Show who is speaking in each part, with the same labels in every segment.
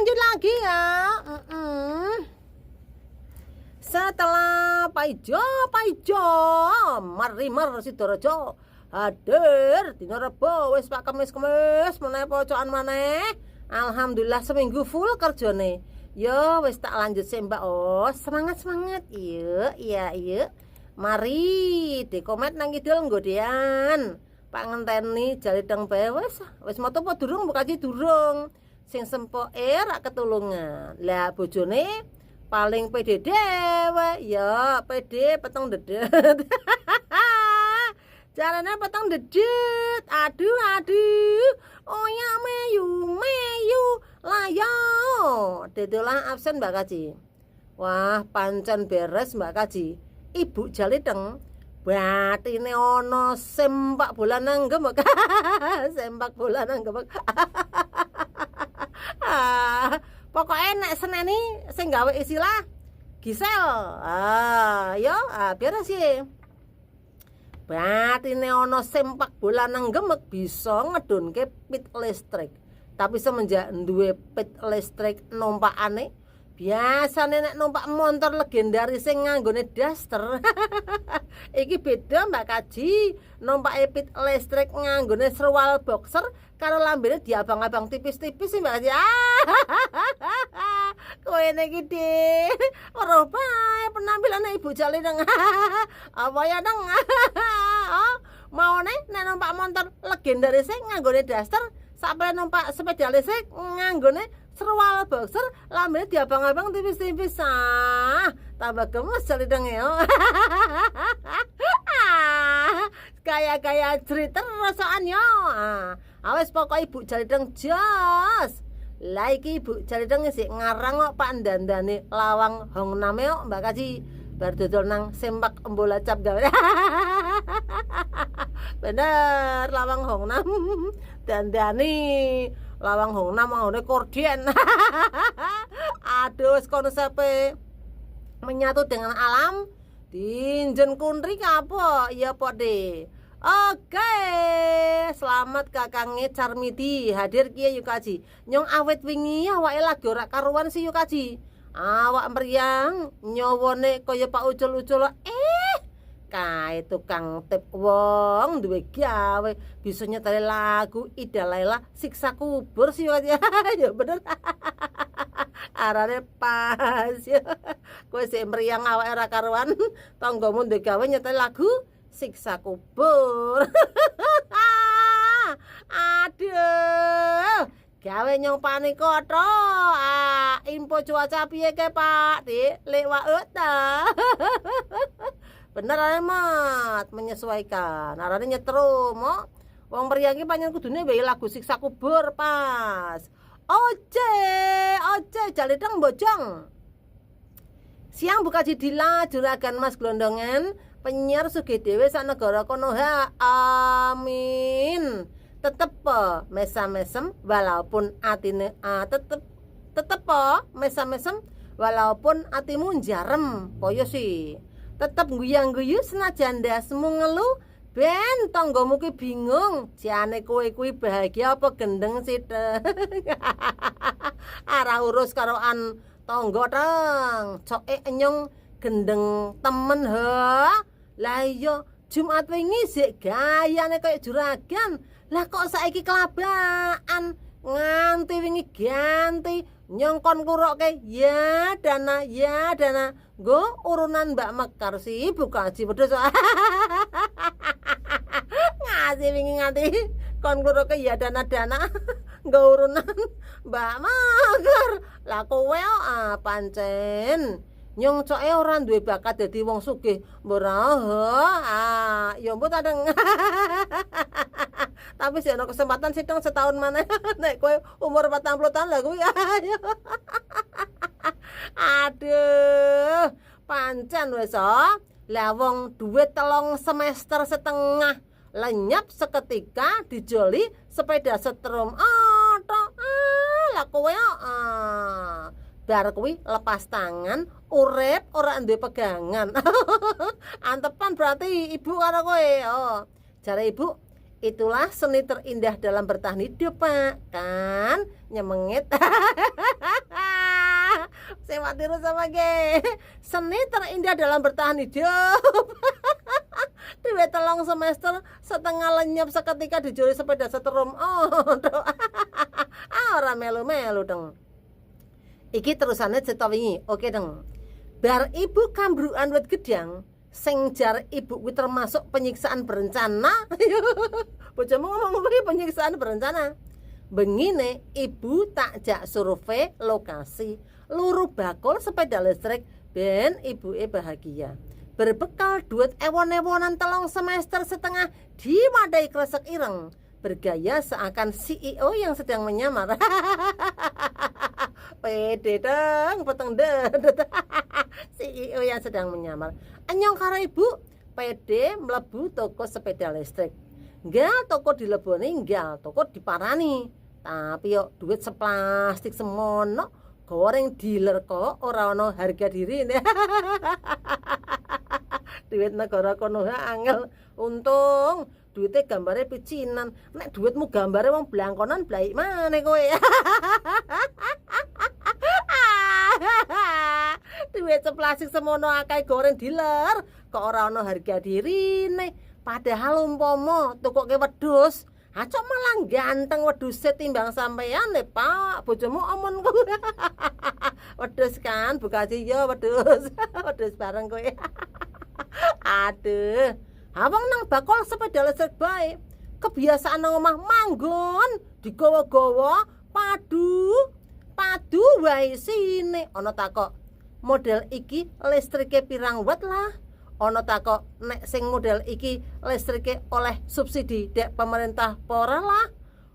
Speaker 1: lanjut lagi ya. Setelah Paijo Marimer Sidorejo hadir dina Rebo wis Pak kemis meneh pocokan maneh. Alhamdulillah seminggu full kerjane. Yo wis tak lanjut sih Mbak. Oh, semangat. Iya. Mari dikomet nang kidul nggodean. Pak ngenteni jaliteng bae wis moto apa durung bukaji durung. Sing sempoke rak ketulungan. Lah bojone paling pede dewe ya pede peteng dedet. Caranya peteng dedet. Aduh. Oh ya meyu layo. Dedolah absen Mbak Kaji. Wah, pancen beres Mbak Kaji. Ibu jaliteng batine ono sempak bola nang gemek. Sempak bola nang gemek. Pokoknya nek seneni sing gawe istilah Gisel. Biar sih. Batine ono sempak bola nang gemek bisa ngedunke pit listrik. Tapi semenjak duwe pit listrik numpakane biasane nek numpak motor legendaris sing nganggone daster. Iki beda Mbak Kaji, numpak pit listrik nganggone serwal boxer karo lambene diabang-abang tipis-tipis sih Mbak Kaji. Kowe niki Dik, ora bae penampilan Ibu Jalindeng. Apa ya Nang? Mau nek numpak motor legendaris sing nganggone daster, sampe numpak sepeda listrik nganggone serwal boxer lambene diabang-abang tipis-tipis. Tambah gemes Jalindeng ya. Gaya-gaya cerita rasaan yo. Awes pokok Ibu Jalindeng jos. Lah iki Ibu Jalindeng sik ngarang kok Pak dandane lawang Hong Name kok Mbak Kaji. Bar dodol nang sempak bola cap gawe. Bener lawang Hong Nam dandani lawang Hong Nam ngene korden. Aduh konsepe menyatu dengan alam dinjen kuntri apa ya Pode. Oke, selamat Kakange Carmidi hadir kiye yuk Kaji. Nyong awet wingi awake lagi ora karuan sih yuk Kaji. Awak meriang nyowone kaya Pak Ucul-ucul. Kae tukang tip wong duwe gawe bisa nyeteli lagu Ida Laila siksa kubur sih ya. Ya bener. Arane pas ya. Kowe sik meriang awake ora karuan, tanggamu duwe gawe nyeteli lagu siksa kubur. Aduh, gawe nyong panik koto. Info cuaca piye ke Pak? Lek wae ta. Bener amat menyesuaikan. Arane nyetrum, wong meriang iki panjen kudune wae lagu siksa kubur pas. Oce Jalindeng bojong. Siang buka jidila juragan Mas Glondongan penyiar sugih dhewe sak negara kono ha. Amin. Tetep mesam-mesem walaupun atine tetep mesam-mesem walaupun atimu jarem. Poyo sih. Tetep guyang-guyu senajan ndasmu ngeluh ben tanggamu ki bingung jane kowe kuwi bahagia apa gendeng sithik. Arah urus karoan tangga teng coke enyong gendeng temen ha. Lah iya Jumat wingi sik gayane kaya juragan. Lah kok saiki kelabaan nganti wingi ganti nyongkon kuroke ya dana nggo urunan Mbak Mekar sih buka aji pedes. Ngasih wingi nganti kon kuroke ya dana nggo urunan Mbak Mekar. Lah kowe pancen nyong coke ora duwe bakat dadi wong sugih mbora. Ya mbut adeng. Tapi sih ana kesempatan sidang setahun maneh nek kowe umur 40 tahun lah kuwi. Aduh, pancen wis lah wong duit 3 semester setengah lenyap seketika dijoli sepeda setrum. Lah kowe bar kuwi lepas tangan, urip ora duwe pegangan. Antepan berarti ibu karo kowe. Jare ibu, itulah seni terindah dalam bertahan hidup, Pak. Kan nyemengit. Tak tiru sama ge. Seni terindah dalam bertahan hidup. Duit 3 semester setengah lenyap seketika dicuri sepeda setrum. Ora melu-melu deng. Iki terusane cerita wingi. Oke deng. Bar ibu kambruan wit gedang sing jar ibu kuwi termasuk penyiksaan berencana. Bojomu ngomong kuwi penyiksaan berencana. Bengine ibu tak jak survei lokasi luru bakul sepeda listrik ben ibuke bahagia. Berbekal duit ewon-ewonan 3 semester setengah diwadai kresek ireng. Bergaya seakan CEO yang sedang menyamar. Pede dong, peteng dedet. CEO yang sedang menyamar. Anyong karo ibu, pede mlebu toko sepeda listrik. Enggak toko dileboni, enggak toko diparani. Tapi yuk duit seplastik semono, goreng dealer kok ora ono harga diri. Duit negara kono angel. Untung duitnya gambarnya picinan. Nek duitmu gambarnya wong blangkonan blaik maneh kowe. Duit seplastik semono akeh goreng dealer kok ora ono harga dirine. Padahal umpama tukoke wedhus, acok malah ganteng wedhuse timbang sampean le Pak. Bojomu omon ku. Wedhus kan bukaji yo wedhus. Wedhus bareng kowe. Aduh. Awang nang bakul sepeda listrik bae. Kebiasaan nang omah manggon digawa-gawa padu wae sine. Ana takok, model iki listrike pirang watt lah? Ana takok, nek sing model iki listrike oleh subsidi dek pemerintah pora lah?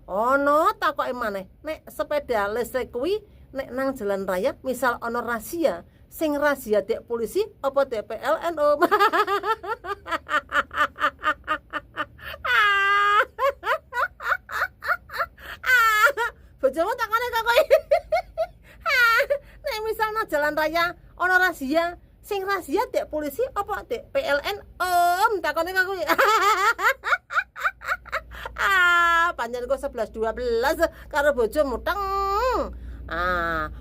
Speaker 1: Ana takoke maneh, nek sepeda listrik kuwi nek nang jalan raya misal ana razia, sing razia dek polisi apa dek PLN Om? Bojomu takone kok kowe. Nek misal nang jalan raya ana razia, sing razia dek polisi apa dek PLN Om? Takone kok kowe. Panjen kok 11-12 karo bojomu teng.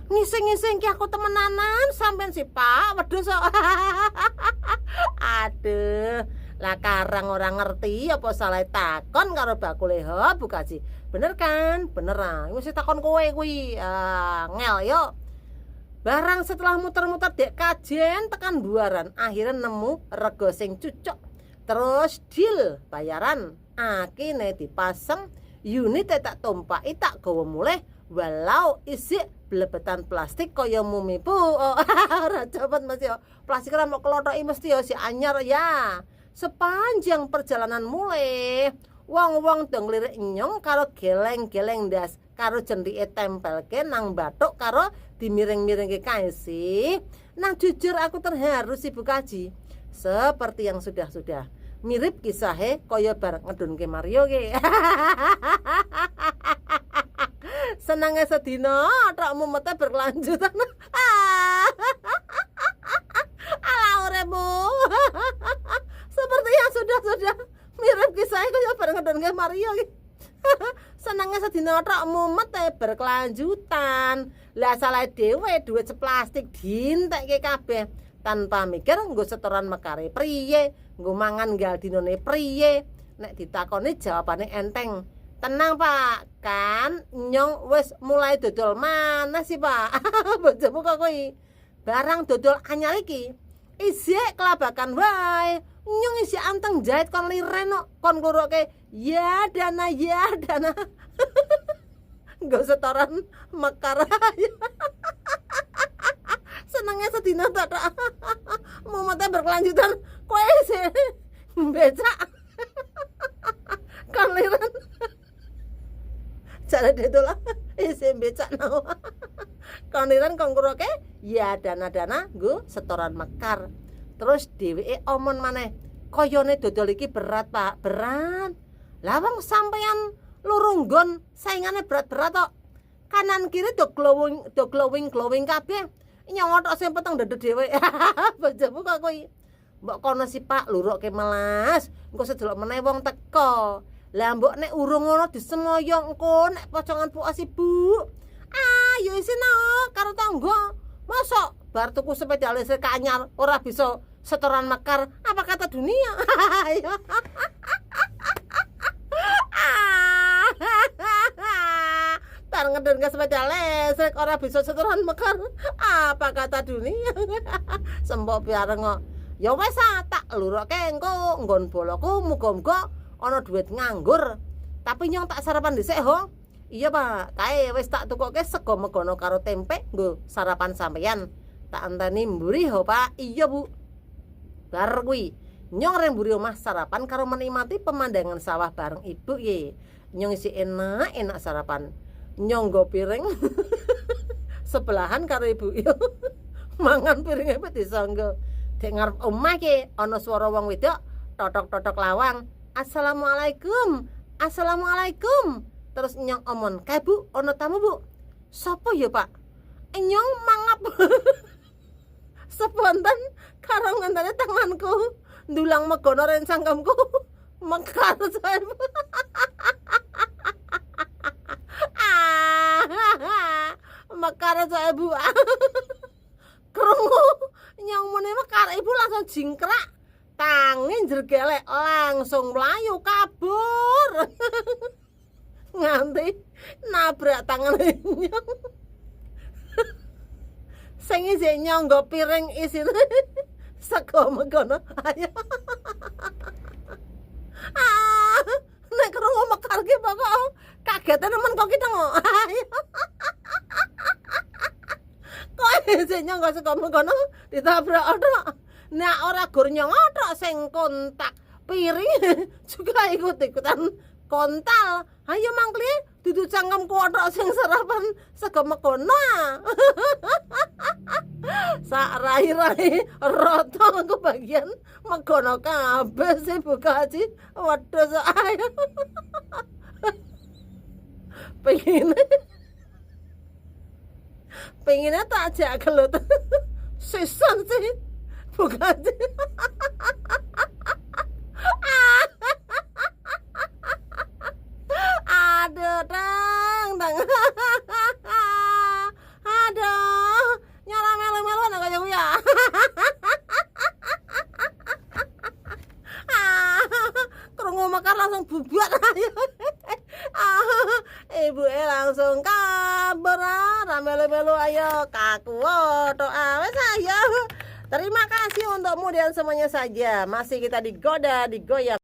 Speaker 1: Ngising-ngising ki aku temenanan sampean si Pak wedhus kok. Aduh, lah karang orang ngerti apa salah takon karo bakule ho bukaji. Bener kan? Bener ah. Wis takon kowe kuwi. Ngel yo. Barang setelah muter-muter dek kajen tekan buaran, akhirnya nemu rego sing cucok. Terus deal bayaran. Akine dipasang, unit tak tumpaki tak gawa mulih walau isi blebetan plastik kaya mumi bu. Ora cepet mesti yo. Plastik ora mau kelothoki mesti yo si anyar ya. Sepanjang perjalanan mulai wong-wong dong lirik nyong karo geleng-geleng ndas karo jendike tempelke nang bathuk karo dimiring-miringke kae sih. Nah jujur aku terharu si Bu Kaji. Seperti yang sudah-sudah. Mirip kisahnya kaya bareng ngedunke Mario ke. Senangnya sedina tok mumete berkelanjutan. Ala uremu. Seperti yang sudah-sudah. Mirip kisahnya kaya bareng ngedunke Mario ke. Senangnya sedina tok mumete berkelanjutan. Lah salah dhewe duit seplastik dientekke kabeh. Tanpa mikir nggo setoran mekare priye, nggo mangan nggal dinone priye. Nek ditakoni jawabane enteng. Tenang Pak, kan nyong wis mulai dodol mana sih Pak? Bojomu kok kuwi. Barang dodol anyar iki isih kelabakan wae. Nyong isih anteng jahit kon liren kok kon nguruke ya dana. Nggo setoran mekar. Senangnya sedina tak momate berkelanjutan kowe sih becak kan liran jare detola isih becak nang kan liran kon kuroke ya dana nggo setoran mekar. Terus dheweke omon maneh koyone dodol iki berat Pak, berat. Lah wong sampeyan loro nggon saingane berat-berat kok. Kanan kiri do glowing kabeh. Nyong tok sing peteng dedet dhewe. Bojomu kok kuwi. Mbok kono si Pak luruke melas, engko sedelok meneh wong teko. Lah mbok nek urung ngono disemoyo engko nek pocongan puas Ibu. Ayo isino karo tangga. Mosok bar tuku sepeda listrik anyar ora bisa setoran mekar, apa kata dunia? Bar ngeden ke sepeda listrik ora bisa setoran mekar, apa kata dunia? Sembok biareng kok. Ya wis tak lurokke engko nggon boloku muga-muga ana duit nganggur. Tapi nyong tak sarapan dhisik ho. Iya Pak, kae wis tak tukoke sego megono karo tempe nggo sarapan sampeyan. Tak anteni mburi ho Pak. Iya Bu. Bar kuwi nyong reng mburi omah sarapan karo menikmati pemandangan sawah bareng ibu ye. Nyong isi enak sarapan. Nyong nggo piring sebelahan karo ibu yo. Mangan piringe wis disangga. Dek ngarep omah ki ana swara wong wedok totok-totok lawang. Assalamualaikum. Assalamualaikum. Terus nyong omon, "Kae Bu, ana tamu Bu." "Sopo ya, Pak?" Nyong mangap. Sepontan karo ngenteni tanganku ndulang megono ren cangkemku. Mekar saya. Mekar saya Bu. Krungu nyong muni mekar ibu langsung jingkrak. Tangi jergelek langsung mlayu kabur. Nganti nabrak tangane nyong. Sing isih nyong nggo piring isine sego megono. Ayo. Nek krungu mekar ki pokok kagete nemen kok kita kok. Ayo. Kok isih nyong nggo sego megono ditabrak otok. Nek ora gur nyong otok sing kontak piring juga ikut-ikutan kontal. Ayo mangkli dudu cangkemku otok sing sarapan sego megono. Sak rai-rai roto aku bagian megono kabeh sih buka haji. Wedhus ayo. Pengennya tak ajak gelut. Sisan sih buka haji. Aduh dang. Aduh, nyara melu-melu ana kaya kuwi ya. Krungu mekar langsung bubar ayo. Ibuke langsung kabur ra melu-melu ayo kaku doa wis ayo. Terima kasih untukmu dan semuanya saja. Masih kita digoda, digoyang.